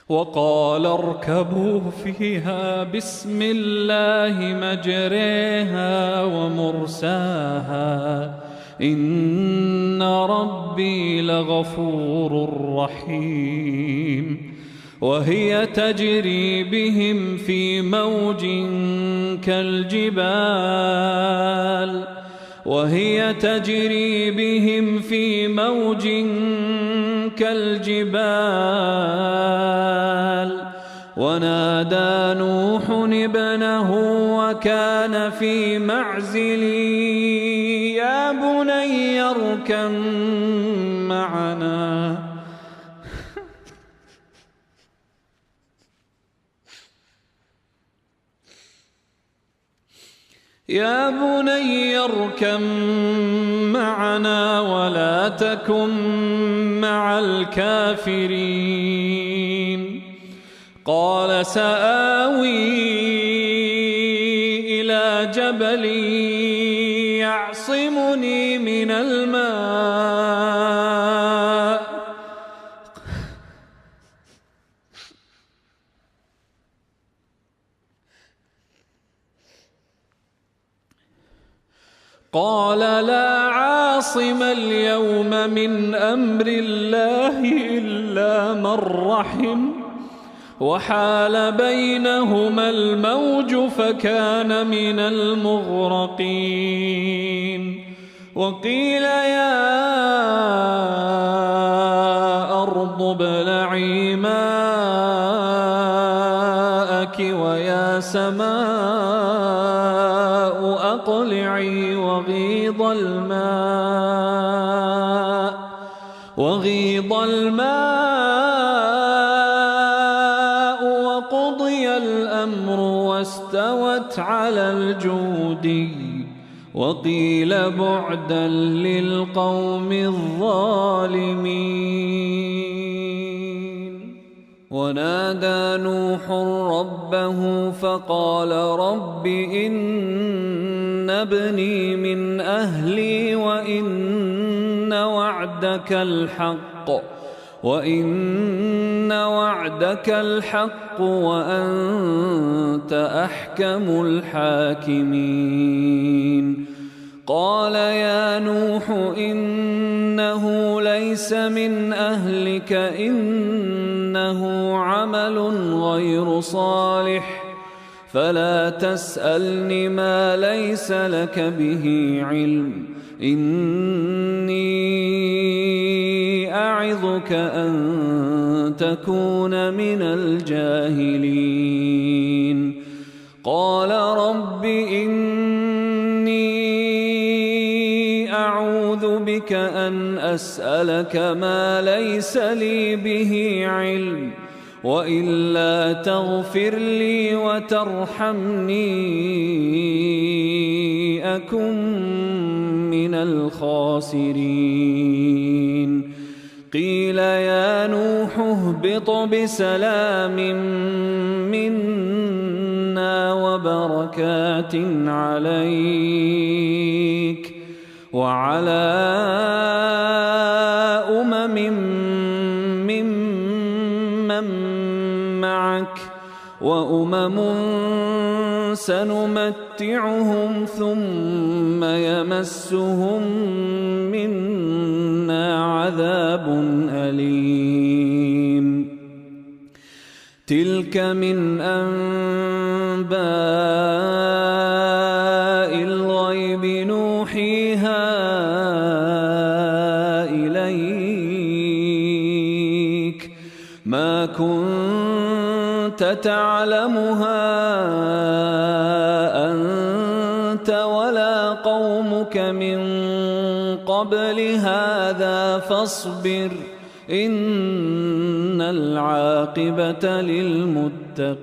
وقال اركبوا فيها بسم الله مجريها ومرساها إن ربي لغفور رحيم وهي تجري بهم في موج كالجبال ونادى نوح ابنه وكان في معزل يا بني اركب معنا ولا تكن مع الكافرين قال سآوي إلى جبل يعصمني من الماء قال لا عاصم اليوم من أمر الله إلا من رحم وحال بينهما الموج فكان من المغرقين وقيل يا أرض ابلعي ماءك ويا سماء أقلعي وغيض الماء وقضي الأمر واستوت على الجودي وقيل بعدا للقوم الظالمين ونادى نوح ربه فقال رب إن ابني من أهلي وإن وعدك الحق وأنت أحكم الحاكمين قال يا نوح إنه ليس من أهلك إنه عمل غير صالح فلا تسألني ما ليس لك به علم إني أعظك أن تكون من الجاهلين قال رب إني أعوذ بك أن أسألك ما ليس لي به علم وإلا تغفر لي وترحمني أكن من الخاسرين قيل يا نوح اهبط بسلام منا وبركات عليك وعلى معك وأمم سنمتعهم ثم يمسهم منا عذاب أليم تلك من أنباء الغيب نوحيها إليك ما كنت تعلمها أنت ولا قومك من قبل هذا فاصبر إن العاقبة للمتقين.